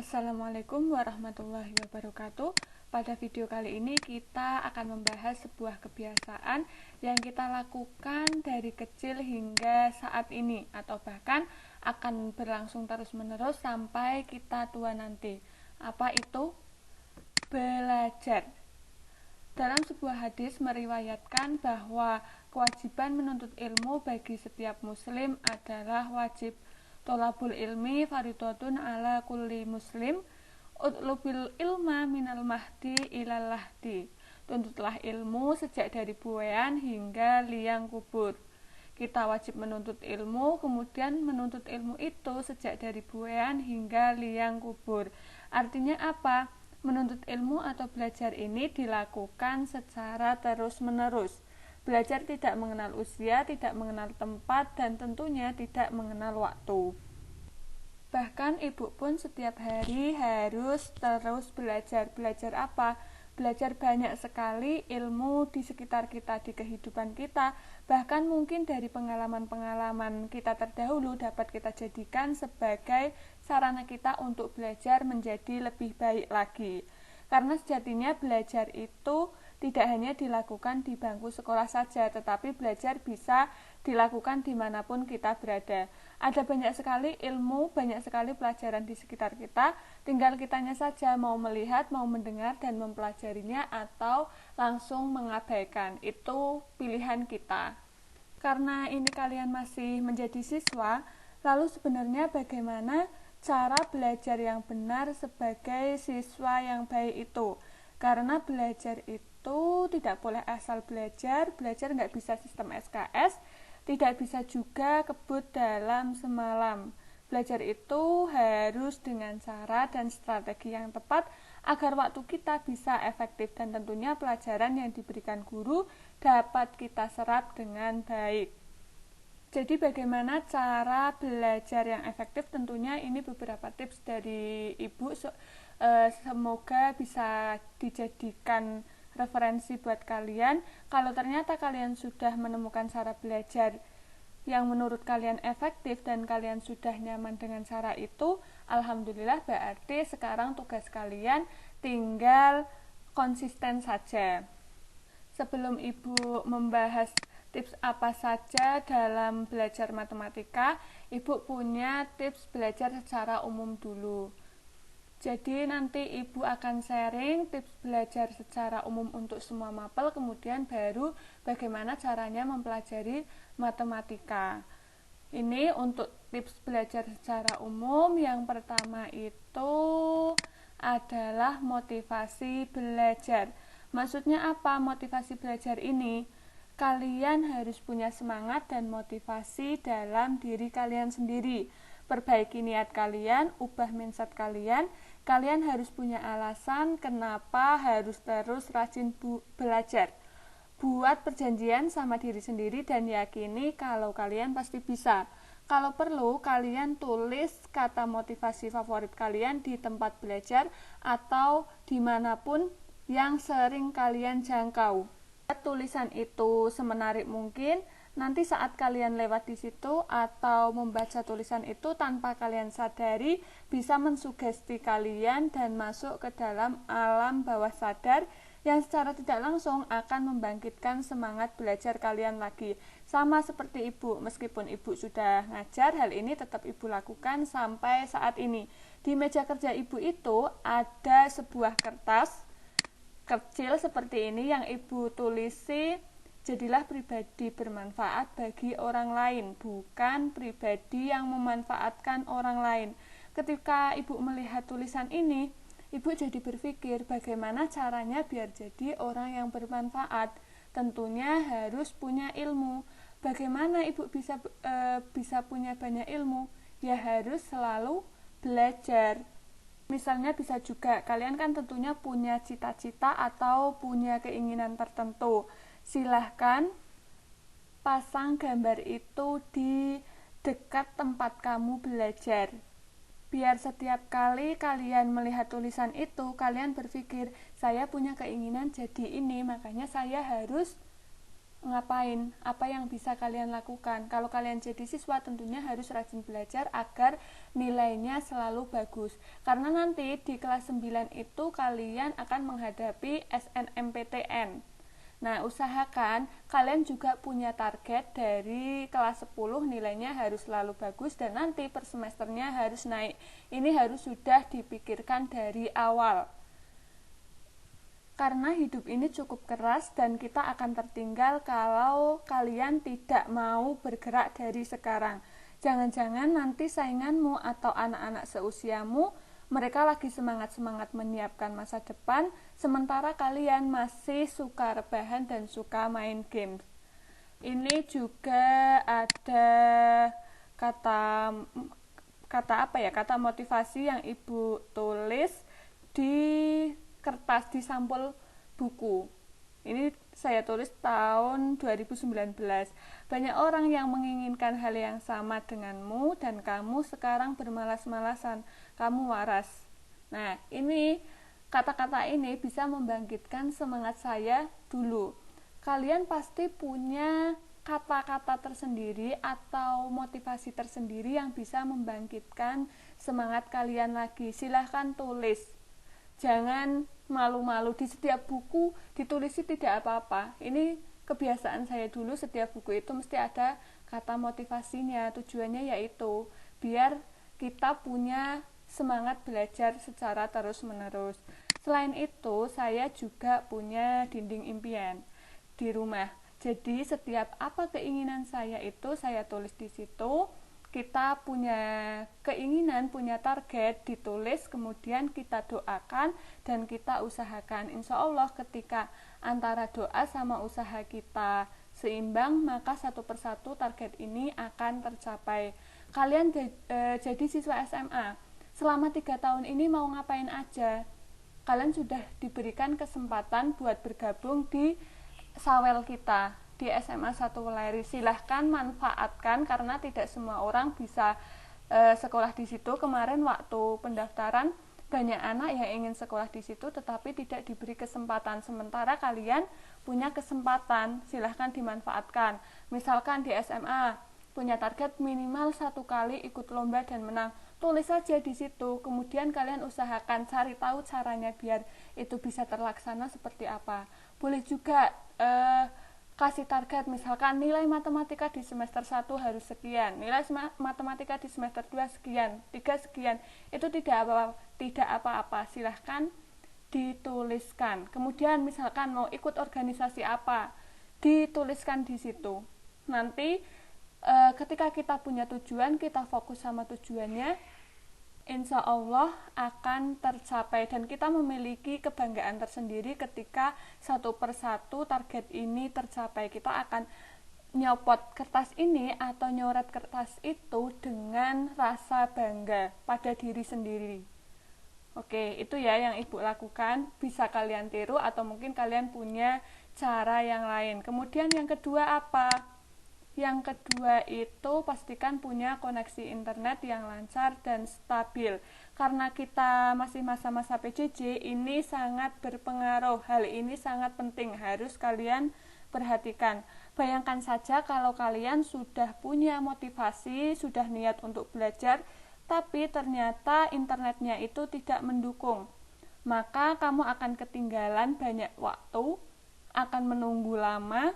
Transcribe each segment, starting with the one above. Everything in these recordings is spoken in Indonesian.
Assalamualaikum warahmatullahi wabarakatuh. Pada video kali ini kita akan membahas sebuah kebiasaan yang kita lakukan dari kecil hingga saat ini, atau bahkan akan berlangsung terus-menerus sampai kita tua nanti. Apa itu? Belajar. Dalam sebuah hadis meriwayatkan bahwa kewajiban menuntut ilmu bagi setiap muslim adalah wajib. Tolabul ilmi fardhotun ala kulli muslim, utlubil ilma minal mahdi ilal lahdi. Tuntutlah ilmu sejak dari buayan hingga liang kubur. Kita wajib menuntut ilmu, kemudian menuntut ilmu itu sejak dari buayan hingga liang kubur. Artinya apa? Menuntut ilmu atau belajar ini dilakukan secara terus-menerus. Belajar tidak mengenal usia, tidak mengenal tempat, dan tentunya tidak mengenal waktu. Bahkan ibu pun setiap hari harus terus belajar. Belajar apa? Belajar banyak sekali ilmu di sekitar kita, di kehidupan kita. Bahkan mungkin dari pengalaman-pengalaman kita terdahulu dapat kita jadikan sebagai sarana kita untuk belajar menjadi lebih baik lagi. Karena sejatinya belajar itu tidak hanya dilakukan di bangku sekolah saja, tetapi belajar bisa dilakukan dimanapun kita berada. Ada banyak sekali ilmu, banyak sekali pelajaran di sekitar kita, tinggal kitanya saja mau melihat, mau mendengar, dan mempelajarinya atau langsung mengabaikan. Itu pilihan kita. Karena ini kalian masih menjadi siswa, lalu sebenarnya bagaimana cara belajar yang benar sebagai siswa yang baik itu? Karena belajar itu tidak boleh asal belajar nggak bisa sistem SKS, tidak bisa juga kebut dalam semalam. Belajar itu harus dengan cara dan strategi yang tepat agar waktu kita bisa efektif dan tentunya pelajaran yang diberikan guru dapat kita serap dengan baik. Jadi bagaimana cara belajar yang efektif? Tentunya ini beberapa tips dari Ibu, semoga bisa dijadikan referensi buat kalian. Kalau ternyata kalian sudah menemukan cara belajar yang menurut kalian efektif dan kalian sudah nyaman dengan cara itu, alhamdulillah, berarti sekarang tugas kalian tinggal konsisten saja. Sebelum Ibu membahas tips apa saja dalam belajar matematika, Ibu punya tips belajar secara umum dulu. Jadi nanti Ibu akan sharing tips belajar secara umum untuk semua mapel, kemudian baru bagaimana caranya mempelajari matematika. Ini untuk tips belajar secara umum. Yang pertama itu adalah motivasi belajar. Maksudnya apa motivasi belajar ini? Kalian harus punya semangat dan motivasi dalam diri kalian sendiri. Perbaiki niat kalian, ubah mindset kalian. Kalian harus punya alasan kenapa harus terus rajin belajar. Buat perjanjian sama diri sendiri dan yakini kalau kalian pasti bisa. Kalau perlu, kalian tulis kata motivasi favorit kalian di tempat belajar atau dimanapun yang sering kalian jangkau. Tulisan itu semenarik mungkin. Nanti saat kalian lewat di situ atau membaca tulisan itu tanpa kalian sadari bisa mensugesti kalian dan masuk ke dalam alam bawah sadar yang secara tidak langsung akan membangkitkan semangat belajar kalian lagi. Sama seperti Ibu, meskipun Ibu sudah ngajar, hal ini tetap Ibu lakukan sampai saat ini. Di meja kerja Ibu itu ada sebuah kertas kecil seperti ini yang Ibu tulisi, jadilah pribadi bermanfaat bagi orang lain, bukan pribadi yang memanfaatkan orang lain. Ketika Ibu melihat tulisan ini, Ibu jadi berpikir bagaimana caranya biar jadi orang yang bermanfaat. Tentunya harus punya ilmu. Bagaimana Ibu bisa punya banyak ilmu? Ya harus selalu belajar. Misalnya bisa juga, kalian kan tentunya punya cita-cita atau punya keinginan tertentu. Silahkan pasang gambar itu di dekat tempat kamu belajar. Biar setiap kali kalian melihat tulisan itu, kalian berpikir, saya punya keinginan jadi ini, makanya saya harus ngapain, apa yang bisa kalian lakukan. Kalau kalian jadi siswa tentunya harus rajin belajar agar nilainya selalu bagus. Karena nanti di kelas 9 itu kalian akan menghadapi SNMPTN. Nah, usahakan kalian juga punya target dari kelas 10 nilainya harus selalu bagus dan nanti per semesternya harus naik. Ini harus sudah dipikirkan dari awal. Karena hidup ini cukup keras dan kita akan tertinggal kalau kalian tidak mau bergerak dari sekarang. Jangan-jangan nanti sainganmu atau anak-anak seusiamu, mereka lagi semangat-semangat menyiapkan masa depan, sementara kalian masih suka rebahan dan suka main games. Ini juga ada kata motivasi yang Ibu tulis di kertas, di sampul buku. Ini saya tulis tahun 2019. Banyak orang yang menginginkan hal yang sama denganmu dan kamu sekarang bermalas-malasan. Kamu waras. Nah, ini kata-kata ini bisa membangkitkan semangat saya dulu. Kalian pasti punya kata-kata tersendiri atau motivasi tersendiri yang bisa membangkitkan semangat kalian lagi. Silahkan tulis. Jangan malu-malu, di setiap buku ditulis tidak apa-apa. Ini kebiasaan saya dulu, setiap buku itu mesti ada kata motivasinya. Tujuannya yaitu biar kita punya semangat belajar secara terus-menerus. Selain itu, saya juga punya dinding impian di rumah. Jadi setiap apa keinginan saya itu saya tulis di situ. Kita punya keinginan, punya target, ditulis, kemudian kita doakan dan kita usahakan. Insya Allah ketika antara doa sama usaha kita seimbang, maka satu persatu target ini akan tercapai. Kalian jadi siswa SMA, selama 3 tahun ini mau ngapain aja? Kalian sudah diberikan kesempatan buat bergabung di Sawel kita, di SMA 1 Weleri. Silahkan manfaatkan karena tidak semua orang bisa sekolah di situ. Kemarin waktu pendaftaran banyak anak yang ingin sekolah di situ tetapi tidak diberi kesempatan. Sementara kalian punya kesempatan, silahkan dimanfaatkan. Misalkan di SMA punya target minimal 1 kali ikut lomba dan menang, tulis saja di situ. Kemudian kalian usahakan cari tahu caranya biar itu bisa terlaksana seperti apa. Boleh juga kasih target, misalkan nilai matematika di semester 1 harus sekian, nilai matematika di semester 2 sekian, 3 sekian. Itu tidak apa-apa, silahkan dituliskan. Kemudian misalkan mau ikut organisasi apa, dituliskan di situ. Nanti ketika kita punya tujuan, kita fokus sama tujuannya, insya Allah akan tercapai dan kita memiliki kebanggaan tersendiri ketika satu persatu target ini tercapai. Kita akan nyopot kertas ini atau nyoret kertas itu dengan rasa bangga pada diri sendiri. Oke, itu ya yang Ibu lakukan. Bisa kalian tiru atau mungkin kalian punya cara yang lain. Kemudian yang kedua apa? Yang kedua itu pastikan punya koneksi internet yang lancar dan stabil. Karena kita masih masa-masa PJJ, ini sangat berpengaruh. Hal ini sangat penting, harus kalian perhatikan. Bayangkan saja kalau kalian sudah punya motivasi, sudah niat untuk belajar, tapi ternyata internetnya itu tidak mendukung. Maka kamu akan ketinggalan banyak waktu, akan menunggu lama,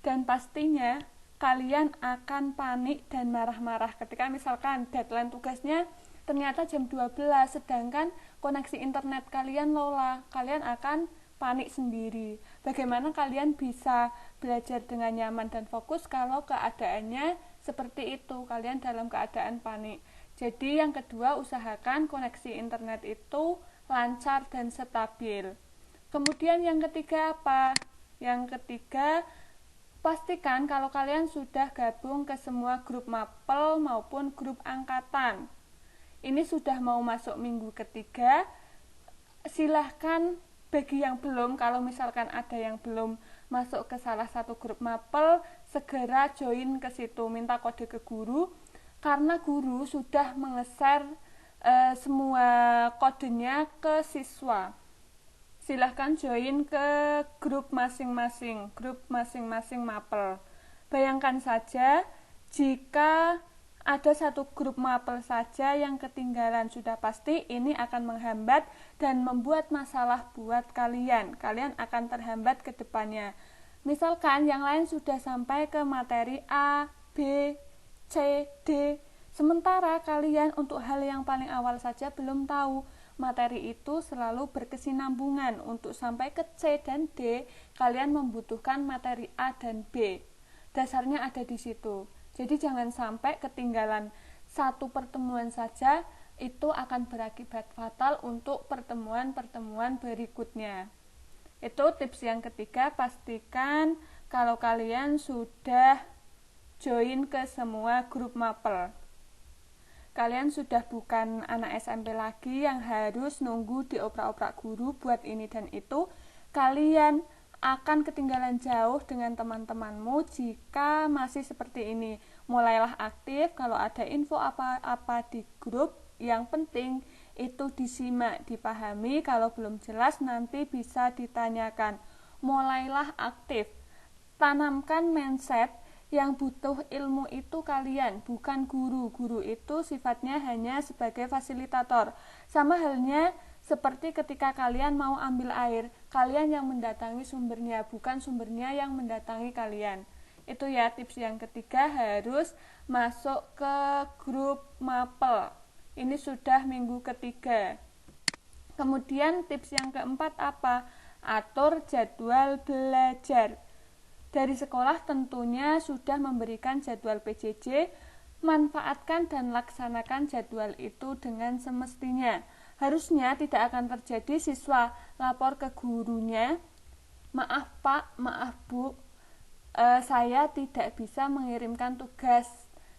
dan pastinya kalian akan panik dan marah-marah ketika misalkan deadline tugasnya ternyata jam 12 sedangkan koneksi internet kalian lola. Kalian akan panik sendiri. Bagaimana kalian bisa belajar dengan nyaman dan fokus kalau keadaannya seperti itu, kalian dalam keadaan panik. Jadi yang kedua, usahakan koneksi internet itu lancar dan stabil. Kemudian yang ketiga apa? Yang ketiga, pastikan kalau kalian sudah gabung ke semua grup mapel maupun grup angkatan. Ini sudah mau masuk minggu ketiga. Silahkan bagi yang belum, kalau misalkan ada yang belum masuk ke salah satu grup mapel, segera join ke situ, minta kode ke guru. Karena guru sudah mengeser semua kodenya ke siswa. silahkan join ke grup masing-masing mapel. Bayangkan saja jika ada satu grup mapel saja yang ketinggalan, sudah pasti ini akan menghambat dan membuat masalah buat kalian. Kalian akan terhambat ke depannya. Misalkan yang lain sudah sampai ke materi A, B, C, D, sementara kalian untuk hal yang paling awal saja belum tahu. Materi itu selalu berkesinambungan. Untuk sampai ke C dan D, kalian membutuhkan materi A dan B. Dasarnya ada di situ. Jadi jangan sampai ketinggalan satu pertemuan saja, itu akan berakibat fatal untuk pertemuan-pertemuan berikutnya. Itu tips yang ketiga, pastikan kalau kalian sudah join ke semua grup mapel. Kalian sudah bukan anak SMP lagi yang harus nunggu dioprak-oprak guru buat ini dan itu. Kalian akan ketinggalan jauh dengan teman-temanmu jika masih seperti ini. Mulailah aktif, kalau ada info apa-apa di grup, yang penting itu disimak, dipahami. Kalau belum jelas nanti bisa ditanyakan. Mulailah aktif, tanamkan mindset yang butuh ilmu itu kalian, bukan guru. Guru itu sifatnya hanya sebagai fasilitator. Sama halnya seperti ketika kalian mau ambil air, kalian yang mendatangi sumbernya, bukan sumbernya yang mendatangi kalian. Itu ya tips yang ketiga, harus masuk ke grup mapel. Ini sudah minggu ketiga. Kemudian tips yang keempat apa? Atur jadwal belajar. Dari sekolah tentunya sudah memberikan jadwal PJJ, manfaatkan dan laksanakan jadwal itu dengan semestinya. Harusnya tidak akan terjadi siswa lapor ke gurunya, maaf Pak, maaf Bu, saya tidak bisa mengirimkan tugas,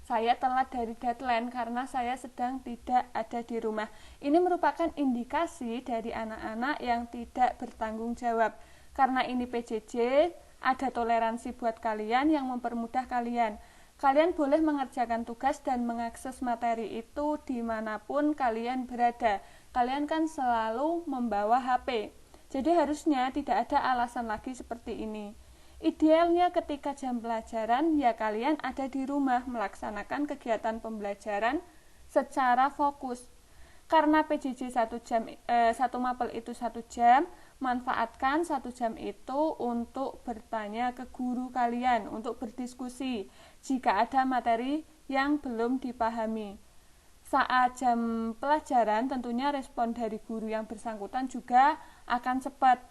saya telat dari deadline karena saya sedang tidak ada di rumah. Ini merupakan indikasi dari anak-anak yang tidak bertanggung jawab. Karena ini PJJ, ada toleransi buat kalian yang mempermudah kalian. Kalian boleh mengerjakan tugas dan mengakses materi itu dimanapun kalian berada. Kalian kan selalu membawa HP. Jadi harusnya tidak ada alasan lagi seperti ini. Idealnya ketika jam pelajaran, ya kalian ada di rumah melaksanakan kegiatan pembelajaran secara fokus. Karena PJJ 1 jam, 1 mapel itu 1 jam, manfaatkan 1 jam itu untuk bertanya ke guru kalian, untuk berdiskusi jika ada materi yang belum dipahami. Saat jam pelajaran tentunya respon dari guru yang bersangkutan juga akan cepat.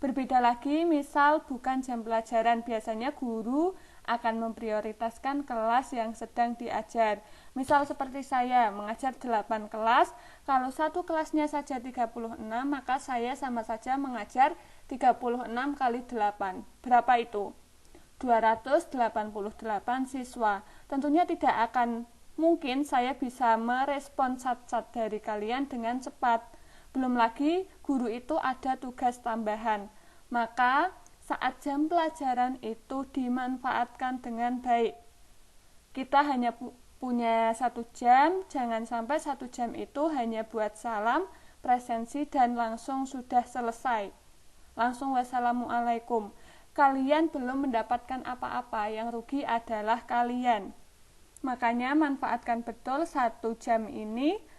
Berbeda lagi, misal bukan jam pelajaran, biasanya guru akan memprioritaskan kelas yang sedang diajar. Misal seperti saya, mengajar 8 kelas, kalau satu kelasnya saja 36, maka saya sama saja mengajar 36 kali 8. Berapa itu? 288 siswa. Tentunya tidak akan mungkin saya bisa merespon chat-chat dari kalian dengan cepat. Belum lagi guru itu ada tugas tambahan. Maka saat jam pelajaran itu dimanfaatkan dengan baik. Kita hanya punya 1 jam, jangan sampai 1 jam itu hanya buat salam, presensi, dan langsung sudah selesai. Langsung wassalamualaikum. Kalian belum mendapatkan apa-apa, yang rugi adalah kalian. Makanya manfaatkan betul 1 jam ini,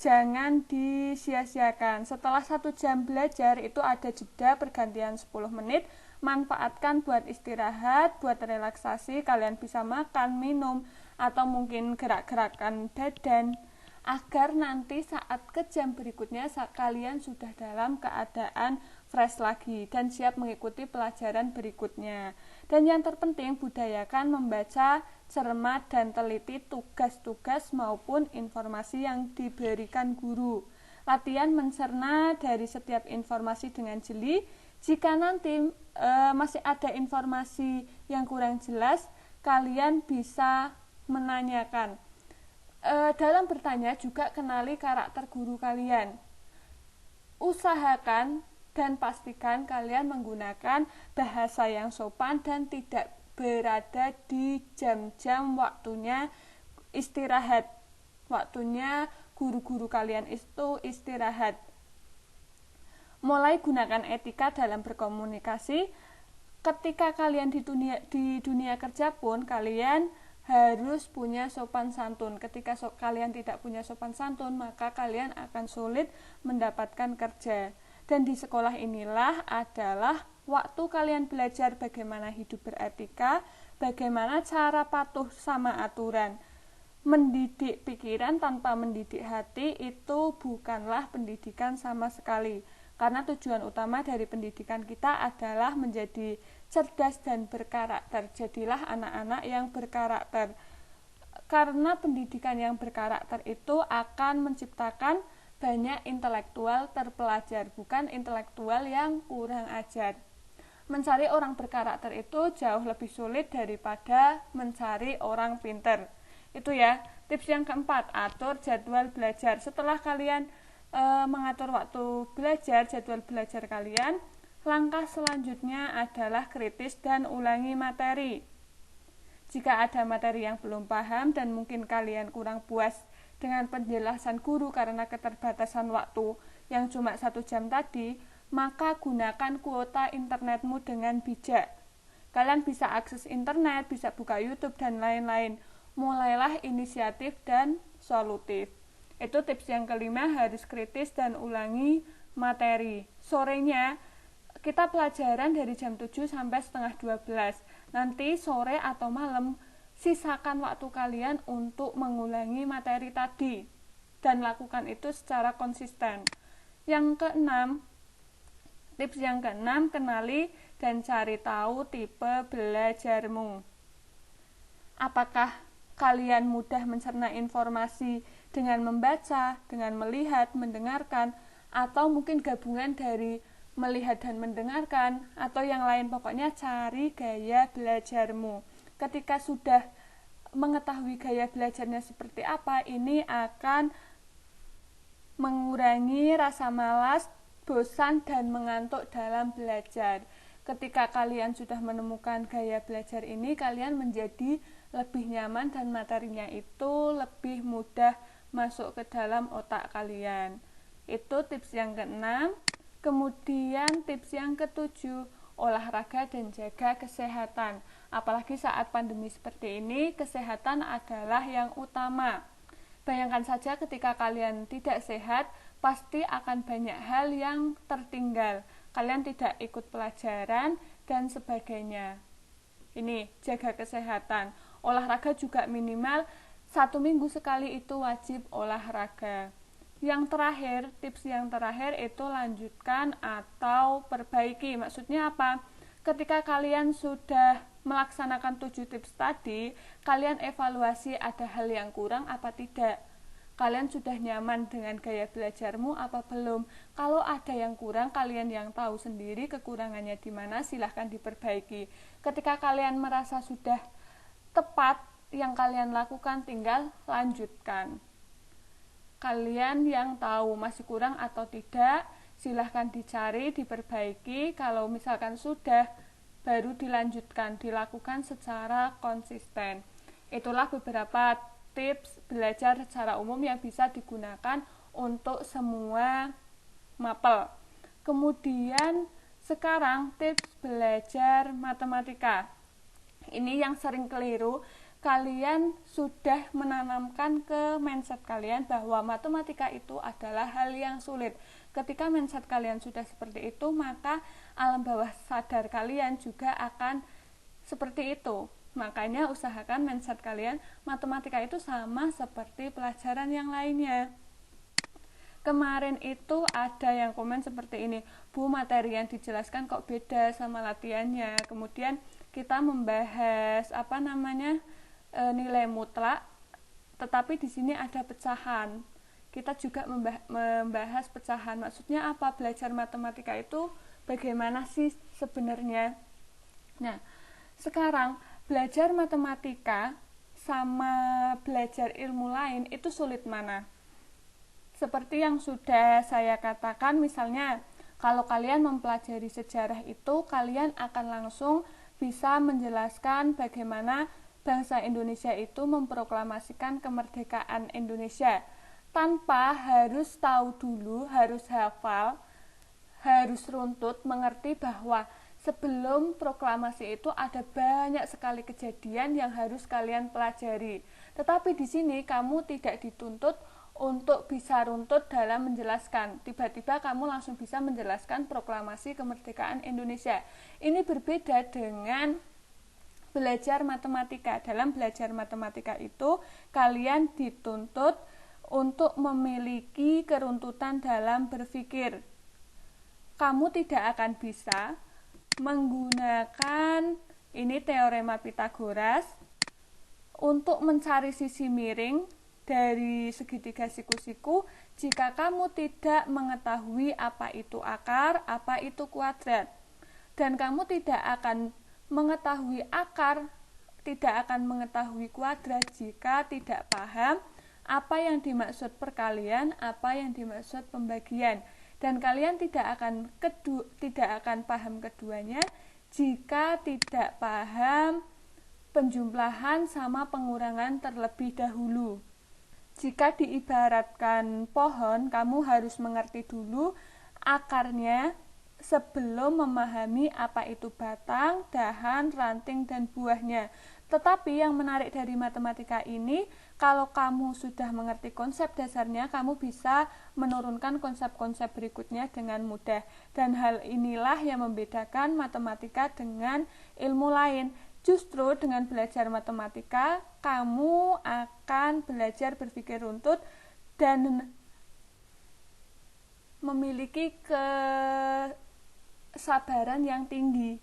jangan disia-siakan. Setelah 1 jam belajar itu ada jeda pergantian 10 menit. Manfaatkan buat istirahat, buat relaksasi. Kalian bisa makan, minum, atau mungkin gerak-gerakan badan, agar nanti saat ke jam berikutnya kalian sudah dalam keadaan fresh lagi dan siap mengikuti pelajaran berikutnya. Dan yang terpenting, budayakan membaca cermat dan teliti tugas-tugas maupun informasi yang diberikan guru. Latihan mencerna dari setiap informasi dengan jeli. Jika nanti masih ada informasi yang kurang jelas, kalian bisa menanyakan. Dalam bertanya juga kenali karakter guru kalian. Usahakan dan pastikan kalian menggunakan bahasa yang sopan dan tidak berada di jam-jam waktunya istirahat. Waktunya guru-guru kalian itu istirahat. Mulai gunakan etika dalam berkomunikasi. Ketika kalian di dunia kerja pun kalian harus punya sopan santun. Ketika kalian tidak punya sopan santun, maka kalian akan sulit mendapatkan kerja. Dan di sekolah inilah adalah waktu kalian belajar bagaimana hidup beretika, bagaimana cara patuh sama aturan. Mendidik pikiran tanpa mendidik hati itu bukanlah pendidikan sama sekali. Karena tujuan utama dari pendidikan kita adalah menjadi cerdas dan berkarakter. Jadilah anak-anak yang berkarakter. Karena pendidikan yang berkarakter itu akan menciptakan banyak intelektual terpelajar, bukan intelektual yang kurang ajar. Mencari orang berkarakter itu jauh lebih sulit daripada mencari orang pinter. Itu ya, tips yang keempat, atur jadwal belajar. Setelah kalian mengatur waktu belajar, jadwal belajar kalian, langkah selanjutnya adalah kritis dan ulangi materi. Jika ada materi yang belum paham dan mungkin kalian kurang puas dengan penjelasan guru karena keterbatasan waktu yang cuma 1 jam tadi, maka gunakan kuota internetmu dengan bijak. Kalian bisa akses internet, bisa buka YouTube, dan lain-lain. Mulailah inisiatif dan solutif. Itu tips yang kelima, harus kritis dan ulangi materi. Sorenya, kita pelajaran dari jam 7 sampai setengah 12. Nanti sore atau malam, sisakan waktu kalian untuk mengulangi materi tadi. Dan lakukan itu secara konsisten. Tips yang keenam, kenali dan cari tahu tipe belajarmu. Apakah kalian mudah mencerna informasi dengan membaca, dengan melihat, mendengarkan, atau mungkin gabungan dari melihat dan mendengarkan, atau yang lain? Pokoknya cari gaya belajarmu. Ketika sudah mengetahui gaya belajarnya seperti apa, ini akan mengurangi rasa malas, bosan, dan mengantuk dalam belajar. Ketika kalian sudah menemukan gaya belajar ini, kalian menjadi lebih nyaman dan materinya itu lebih mudah masuk ke dalam otak kalian. Itu tips yang keenam. Kemudian tips yang ketujuh, olahraga dan jaga kesehatan. Apalagi saat pandemi seperti ini, kesehatan adalah yang utama. Bayangkan saja ketika kalian tidak sehat, pasti akan banyak hal yang tertinggal. Kalian tidak ikut pelajaran dan sebagainya. Ini, jaga kesehatan. Olahraga juga minimal 1 minggu sekali itu wajib olahraga. Yang terakhir, tips yang terakhir itu lanjutkan atau perbaiki. Maksudnya apa? Ketika kalian sudah melaksanakan 7 tips tadi, kalian evaluasi ada hal yang kurang apa tidak. Kalian sudah nyaman dengan gaya belajarmu apa belum? Kalau ada yang kurang, kalian yang tahu sendiri kekurangannya di mana, silahkan diperbaiki. Ketika kalian merasa sudah tepat yang kalian lakukan, tinggal lanjutkan. Kalian yang tahu masih kurang atau tidak, silahkan dicari, diperbaiki. Kalau misalkan sudah, baru dilanjutkan, dilakukan secara konsisten. Itulah beberapa tips belajar secara umum yang bisa digunakan untuk semua mapel. Kemudian sekarang tips belajar matematika. Ini yang sering keliru. Kalian sudah menanamkan ke mindset kalian bahwa matematika itu adalah hal yang sulit. Ketika mindset kalian sudah seperti itu, maka alam bawah sadar kalian juga akan seperti itu. Makanya usahakan mindset kalian, matematika itu sama seperti pelajaran yang lainnya. Kemarin itu ada yang komen seperti ini, Bu, materi yang dijelaskan kok beda sama latihannya. Kemudian kita membahas nilai mutlak, tetapi di sini ada pecahan. Kita juga membahas pecahan. Maksudnya apa? Belajar matematika itu bagaimana sih sebenarnya? Nah, sekarang belajar matematika sama belajar ilmu lain itu sulit mana? Seperti yang sudah saya katakan, misalnya kalau kalian mempelajari sejarah itu, kalian akan langsung bisa menjelaskan bagaimana bangsa Indonesia itu memproklamasikan kemerdekaan Indonesia tanpa harus tahu dulu, harus hafal, harus runtut mengerti bahwa sebelum proklamasi itu ada banyak sekali kejadian yang harus kalian pelajari. Tetapi di sini kamu tidak dituntut untuk bisa runtut dalam menjelaskan. Tiba-tiba kamu langsung bisa menjelaskan proklamasi kemerdekaan Indonesia. Ini berbeda dengan belajar matematika. Dalam belajar matematika itu kalian dituntut untuk memiliki keruntutan dalam berpikir. Kamu tidak akan bisa menggunakan ini teorema Pythagoras untuk mencari sisi miring dari segitiga siku-siku jika kamu tidak mengetahui apa itu akar, apa itu kuadrat. Dan kamu tidak akan mengetahui akar, tidak akan mengetahui kuadrat jika tidak paham apa yang dimaksud perkalian, apa yang dimaksud pembagian. Dan kalian tidak akan paham keduanya jika tidak paham penjumlahan sama pengurangan terlebih dahulu. Jika diibaratkan pohon, kamu harus mengerti dulu akarnya sebelum memahami apa itu batang, dahan, ranting, dan buahnya. Tetapi yang menarik dari matematika ini, kalau kamu sudah mengerti konsep dasarnya, kamu bisa menurunkan konsep-konsep berikutnya dengan mudah. Dan hal inilah yang membedakan matematika dengan ilmu lain. Justru dengan belajar matematika, kamu akan belajar berpikir runtut dan memiliki kesabaran yang tinggi.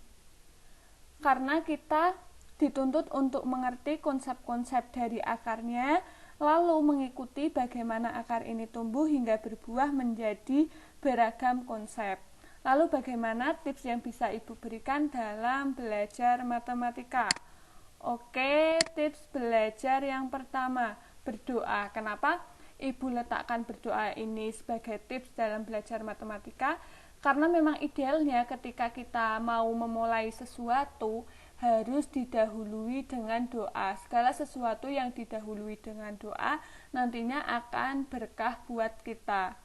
Karena kita dituntut untuk mengerti konsep-konsep dari akarnya, lalu mengikuti bagaimana akar ini tumbuh hingga berbuah menjadi beragam konsep. Lalu bagaimana tips yang bisa Ibu berikan dalam belajar matematika? Oke, tips belajar yang pertama, berdoa. Kenapa Ibu letakkan berdoa ini sebagai tips dalam belajar matematika? Karena memang idealnya ketika kita mau memulai sesuatu harus didahului dengan doa. Segala sesuatu yang didahului dengan doa nantinya akan berkah buat kita.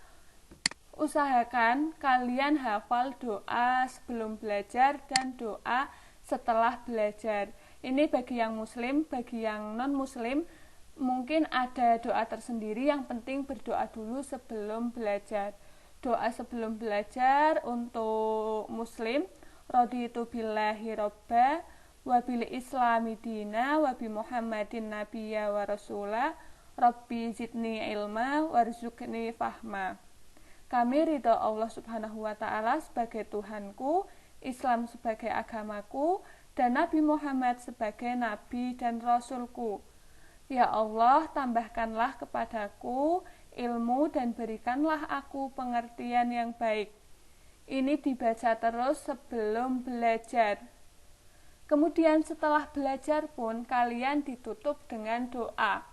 Usahakan kalian hafal doa sebelum belajar dan doa setelah belajar. Ini bagi yang muslim, bagi yang non-muslim mungkin ada doa tersendiri, yang penting berdoa dulu sebelum belajar. Doa sebelum belajar untuk muslim, raditu billahi robba wa bil islami dina wa bi muhammadin nabiyya wa rasula rabbi zidni ilma warzuqni fahma. Kami ridho Allah subhanahu wa ta'ala sebagai Tuhanku, Islam sebagai agamaku, dan Nabi Muhammad sebagai Nabi dan Rasulku. Ya Allah, tambahkanlah kepadaku ilmu dan berikanlah aku pengertian yang baik. Ini dibaca terus sebelum belajar. Kemudian setelah belajar pun kalian ditutup dengan doa.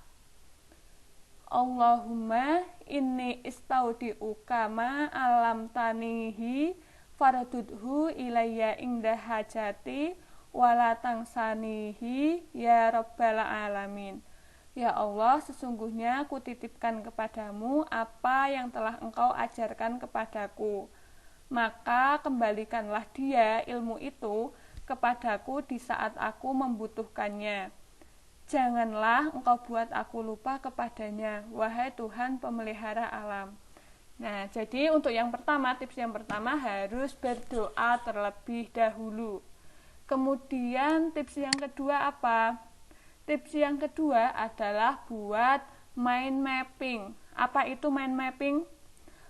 Allahumma inni istaudi'uka ma alam tanihi faradudhu ilayya indah hajati wala tangsanihi ya rabbal alamin. Ya Allah, sesungguhnya aku titipkan kepadamu apa yang telah engkau ajarkan kepadaku. Maka kembalikanlah dia, ilmu itu, kepadaku di saat aku membutuhkannya. Janganlah engkau buat aku lupa kepadanya, wahai Tuhan pemelihara alam. Nah, jadi untuk yang pertama, tips yang pertama harus berdoa terlebih dahulu. Kemudian tips yang kedua apa? Tips yang kedua adalah buat mind mapping. Apa itu mind mapping?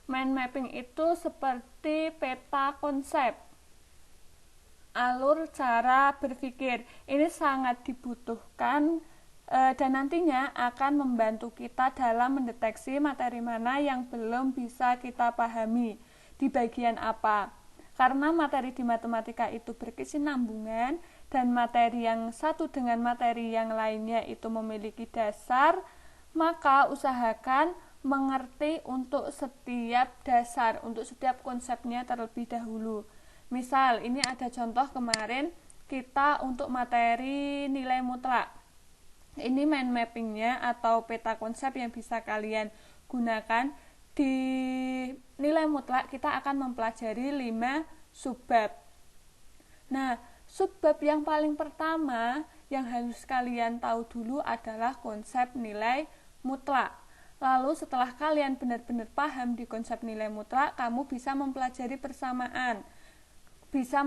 Mind mapping itu seperti peta konsep, alur cara berpikir. Ini sangat dibutuhkan dan nantinya akan membantu kita dalam mendeteksi materi mana yang belum bisa kita pahami di bagian apa. Karena materi di matematika itu berkesinambungan dan materi yang satu dengan materi yang lainnya itu memiliki dasar, maka usahakan mengerti untuk setiap dasar, untuk setiap konsepnya terlebih dahulu. Misal, ini ada contoh kemarin kita untuk materi nilai mutlak. Ini mind mappingnya atau peta konsep yang bisa kalian gunakan. Di nilai nilai mutlak kita akan mempelajari 5 subbab. Nah, subbab yang paling pertama yang harus kalian tahu dulu adalah konsep nilai mutlak. Lalu setelah kalian benar-benar paham di konsep nilai mutlak, kamu bisa mempelajari persamaan, bisa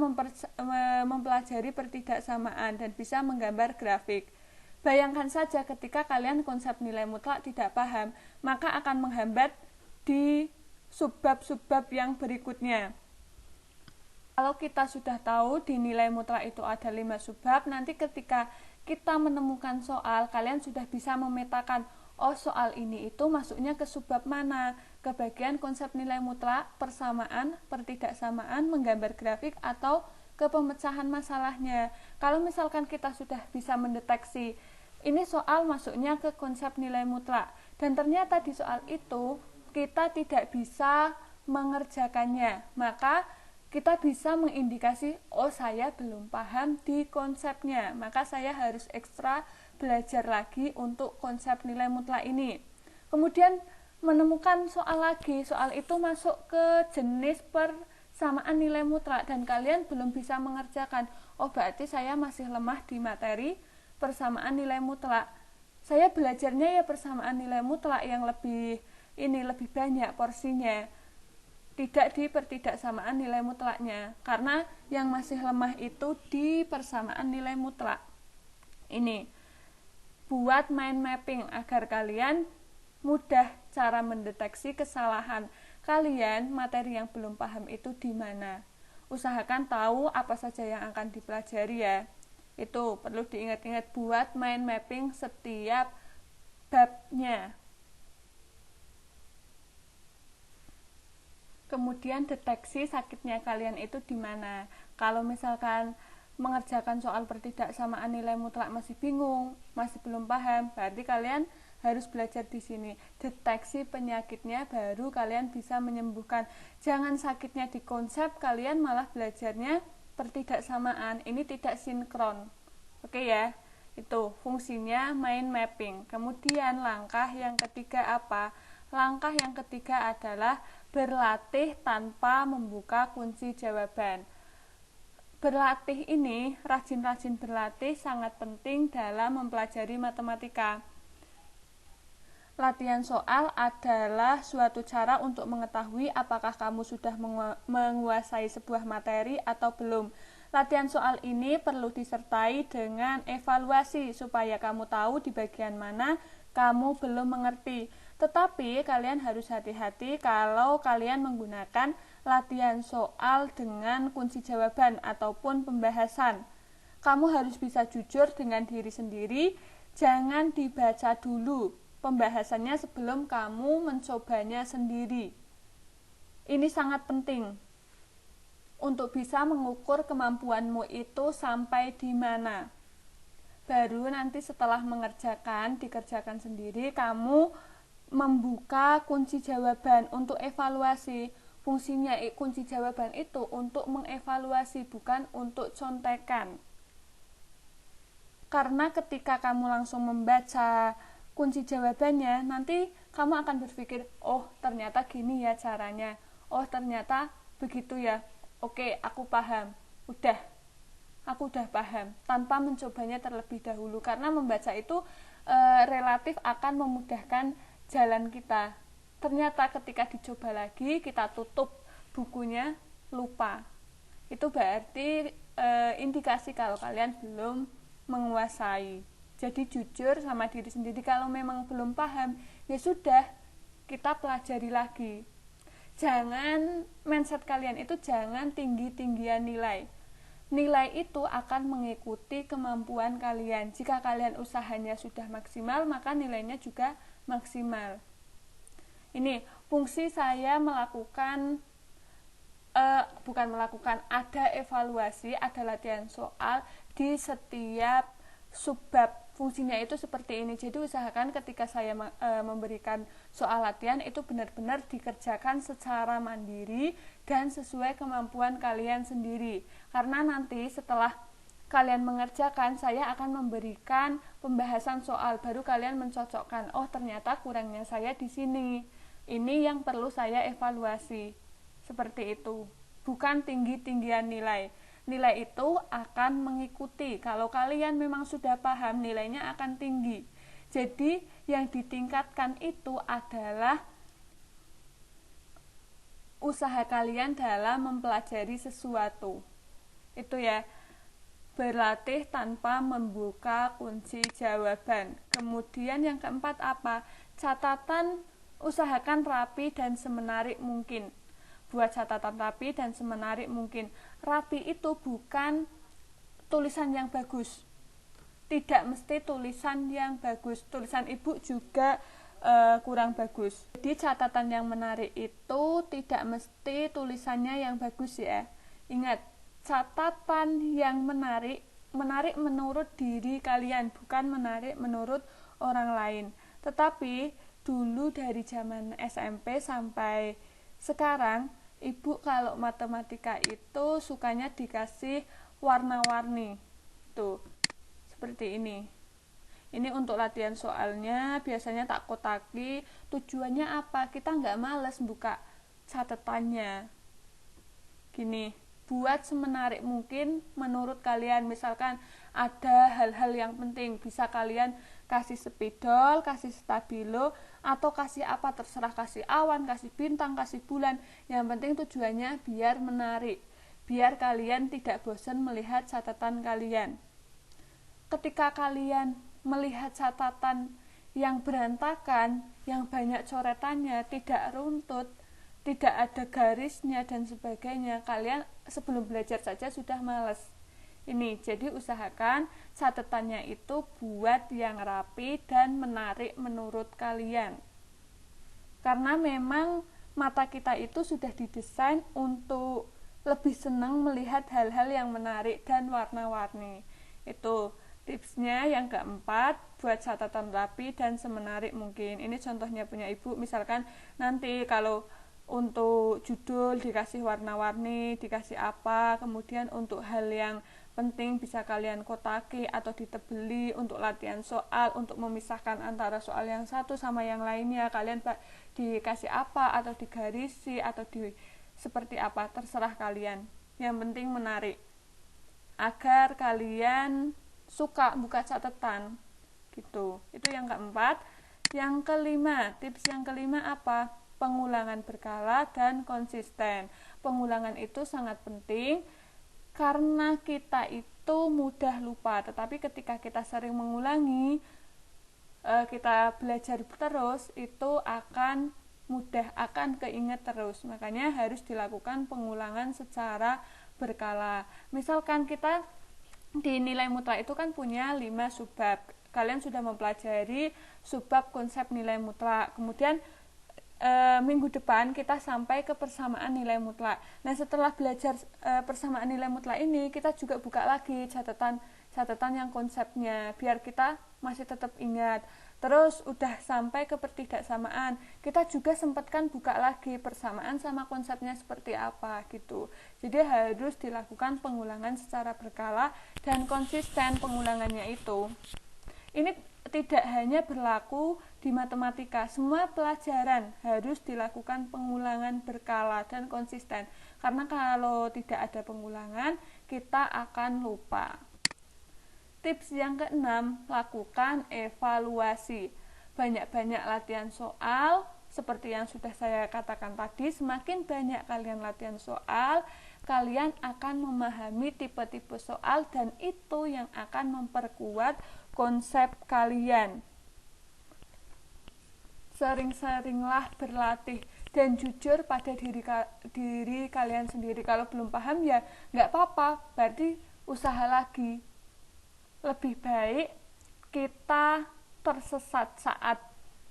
mempelajari pertidaksamaan, dan bisa menggambar grafik. Bayangkan saja ketika kalian konsep nilai mutlak tidak paham, maka akan menghambat di subbab-subbab yang berikutnya. Kalau kita sudah tahu di nilai mutlak itu ada 5 subbab, nanti ketika kita menemukan soal, kalian sudah bisa memetakan, oh soal ini itu masuknya ke subbab mana, ke bagian konsep nilai mutlak, persamaan, pertidaksamaan, menggambar grafik, atau ke pemecahan masalahnya. Kalau misalkan kita sudah bisa mendeteksi, ini soal masuknya ke konsep nilai mutlak, dan ternyata di soal itu kita tidak bisa mengerjakannya, maka kita bisa mengindikasi, oh saya belum paham di konsepnya, maka saya harus ekstra belajar lagi untuk konsep nilai mutlak ini. Kemudian menemukan soal lagi, soal itu masuk ke jenis persamaan nilai mutlak dan kalian belum bisa mengerjakan, oh berarti saya masih lemah di materi persamaan nilai mutlak. Saya belajarnya ya persamaan nilai mutlak yang lebih banyak porsinya, tidak di pertidaksamaan nilai mutlaknya, karena yang masih lemah itu di persamaan nilai mutlak. Ini buat mind mapping agar kalian mudah cara mendeteksi kesalahan kalian, materi yang belum paham itu di mana. Usahakan tahu apa saja yang akan dipelajari ya. Itu perlu diingat-ingat, buat mind mapping setiap babnya. Kemudian deteksi sakitnya kalian itu di mana. Kalau misalkan mengerjakan soal pertidaksamaan nilai mutlak masih bingung, masih belum paham, berarti kalian harus belajar di sini. Deteksi penyakitnya baru kalian bisa menyembuhkan. Jangan sakitnya di konsep, kalian malah belajarnya pertidaksamaan. Ini tidak sinkron. Oke ya? Itu fungsinya mind mapping. Kemudian langkah yang ketiga apa? Langkah yang ketiga adalah berlatih tanpa membuka kunci jawaban. Berlatih ini, rajin-rajin berlatih sangat penting dalam mempelajari matematika. Latihan soal adalah suatu cara untuk mengetahui apakah kamu sudah menguasai sebuah materi atau belum. Latihan soal ini perlu disertai dengan evaluasi supaya kamu tahu di bagian mana kamu belum mengerti. Tetapi kalian harus hati-hati kalau kalian menggunakan latihan soal dengan kunci jawaban ataupun pembahasan. Kamu harus bisa jujur dengan diri sendiri, jangan dibaca dulu pembahasannya sebelum kamu mencobanya sendiri. Ini sangat penting untuk bisa mengukur kemampuanmu itu sampai di mana. Baru nanti setelah dikerjakan sendiri, kamu membuka kunci jawaban untuk evaluasi. Fungsinya kunci jawaban itu untuk mengevaluasi, bukan untuk contekan. Karena ketika kamu langsung membaca kunci jawabannya, nanti kamu akan berpikir, oh ternyata gini ya caranya, oh ternyata begitu ya, oke aku paham, aku udah paham, tanpa mencobanya terlebih dahulu. Karena membaca itu relatif akan memudahkan jalan kita. Ternyata ketika dicoba lagi, kita tutup bukunya, lupa. Itu berarti indikasi kalau kalian belum menguasai. Jadi jujur sama diri sendiri, kalau memang belum paham, ya sudah, kita pelajari lagi. Jangan, mindset kalian itu jangan tinggi-tinggian nilai. Nilai itu akan mengikuti kemampuan kalian. Jika kalian usahanya sudah maksimal, maka nilainya juga maksimal. Ini fungsi saya ada evaluasi, ada latihan soal di setiap subbab. Fungsinya itu seperti ini. Jadi usahakan ketika saya memberikan soal latihan itu benar-benar dikerjakan secara mandiri dan sesuai kemampuan kalian sendiri. Karena nanti setelah kalian mengerjakan, saya akan memberikan pembahasan soal, baru kalian mencocokkan, oh ternyata kurangnya saya di sini. Ini yang perlu saya evaluasi. Seperti itu. Bukan tinggi-tinggian nilai. Nilai itu akan mengikuti. Kalau kalian memang sudah paham, nilainya akan tinggi. Jadi yang ditingkatkan itu adalah usaha kalian dalam mempelajari sesuatu. Itu ya. Berlatih tanpa membuka kunci jawaban. Kemudian yang keempat apa? Catatan, usahakan rapi dan semenarik mungkin. Buat catatan rapi dan semenarik mungkin. Rapi itu bukan tulisan yang bagus. Tidak mesti tulisan yang bagus. Tulisan ibu juga kurang bagus. Jadi catatan yang menarik itu tidak mesti tulisannya yang bagus ya. Ingat, catatan yang menarik menurut diri kalian, bukan menarik menurut orang lain. Tetapi dulu dari zaman SMP sampai sekarang, ibu kalau matematika itu sukanya dikasih warna-warni. Tuh, seperti ini. Ini untuk latihan soalnya, biasanya tak kotaki. Tujuannya apa? Kita nggak males buka catatannya. Gini, buat semenarik mungkin menurut kalian. Misalkan ada hal-hal yang penting, bisa kalian kasih spidol, kasih stabilo, atau kasih apa, terserah, kasih awan, kasih bintang, kasih bulan. Yang penting tujuannya biar menarik, biar kalian tidak bosan melihat catatan kalian. Ketika kalian melihat catatan yang berantakan, yang banyak coretannya, tidak runtut, tidak ada garisnya dan sebagainya, kalian sebelum belajar saja sudah malas. Ini, jadi usahakan catatannya itu buat yang rapi dan menarik menurut kalian. Karena memang mata kita itu sudah didesain untuk lebih senang melihat hal-hal yang menarik dan warna-warni. Itu tipsnya yang keempat, buat catatan rapi dan semenarik mungkin. Ini contohnya punya ibu, misalkan nanti kalau untuk judul dikasih warna-warni, dikasih apa, kemudian untuk hal yang penting bisa kalian kotaki atau ditebeli untuk latihan soal, untuk memisahkan antara soal yang satu sama yang lainnya, kalian dikasih apa atau digarisi atau seperti apa, terserah kalian. Yang penting menarik, agar kalian suka buka catatan gitu. Itu yang keempat. Yang kelima, tips yang kelima apa? Pengulangan berkala dan konsisten. Pengulangan itu sangat penting karena kita itu mudah lupa, tetapi ketika kita sering mengulangi, kita belajar terus, itu akan mudah, akan keinget terus. Makanya harus dilakukan pengulangan secara berkala. Misalkan kita di nilai mutlak itu kan punya 5 subbab. Kalian sudah mempelajari subbab konsep nilai mutlak. Kemudian minggu depan kita sampai ke persamaan nilai mutlak. Nah, setelah belajar persamaan nilai mutlak ini, kita juga buka lagi catatan yang konsepnya biar kita masih tetap ingat. Terus udah sampai ke pertidaksamaan, kita juga sempatkan buka lagi persamaan sama konsepnya seperti apa gitu. Jadi harus dilakukan pengulangan secara berkala dan konsisten pengulangannya itu. Ini tidak hanya berlaku di matematika, semua pelajaran harus dilakukan pengulangan berkala dan konsisten. Karena kalau tidak ada pengulangan, kita akan lupa. Tips yang keenam, lakukan evaluasi. Banyak-banyak latihan soal, seperti yang sudah saya katakan tadi, semakin banyak kalian latihan soal, kalian akan memahami tipe-tipe soal dan itu yang akan memperkuat konsep kalian. Sering-seringlah berlatih dan jujur pada diri kalian sendiri. Kalau belum paham ya nggak apa-apa, berarti usaha lagi. Lebih baik kita tersesat saat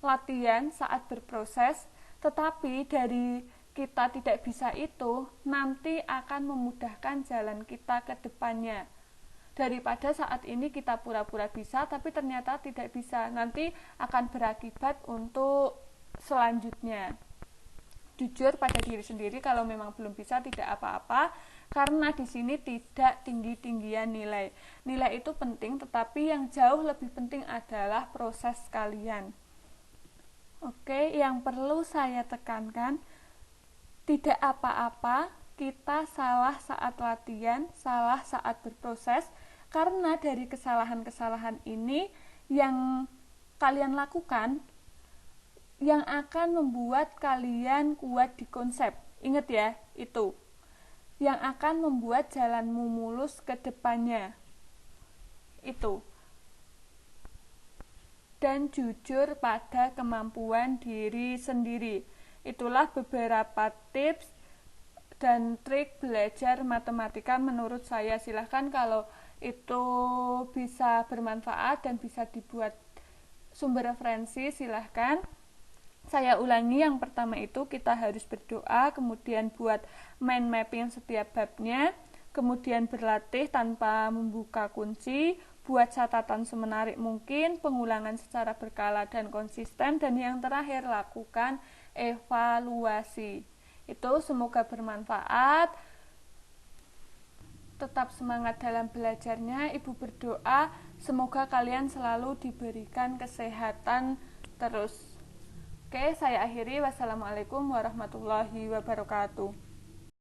latihan, saat berproses, tetapi dari kita tidak bisa itu nanti akan memudahkan jalan kita ke depannya. Daripada saat ini kita pura-pura bisa tapi ternyata tidak bisa, nanti akan berakibat untuk selanjutnya. Jujur pada diri sendiri, kalau memang belum bisa tidak apa-apa, karena di sini tidak tinggi-tinggian nilai. Nilai itu penting, tetapi yang jauh lebih penting adalah proses kalian. Oke, yang perlu saya tekankan, tidak apa-apa kita salah saat latihan, salah saat berproses, karena dari kesalahan-kesalahan ini yang kalian lakukan yang akan membuat kalian kuat di konsep. Ingat ya, itu yang akan membuat jalanmu mulus ke depannya. Itu. Dan jujur pada kemampuan diri sendiri. Itulah beberapa tips dan trik belajar matematika menurut saya. Silahkan kalau itu bisa bermanfaat dan bisa dibuat sumber referensi, silahkan. Saya ulangi, yang pertama itu kita harus berdoa, kemudian buat mind mapping setiap babnya, kemudian berlatih tanpa membuka kunci, buat catatan semenarik mungkin, pengulangan secara berkala dan konsisten, dan yang terakhir lakukan evaluasi. Itu semoga bermanfaat. Tetap semangat dalam belajarnya. Ibu berdoa semoga kalian selalu diberikan kesehatan terus. Oke, saya akhiri. Wassalamualaikum warahmatullahi wabarakatuh.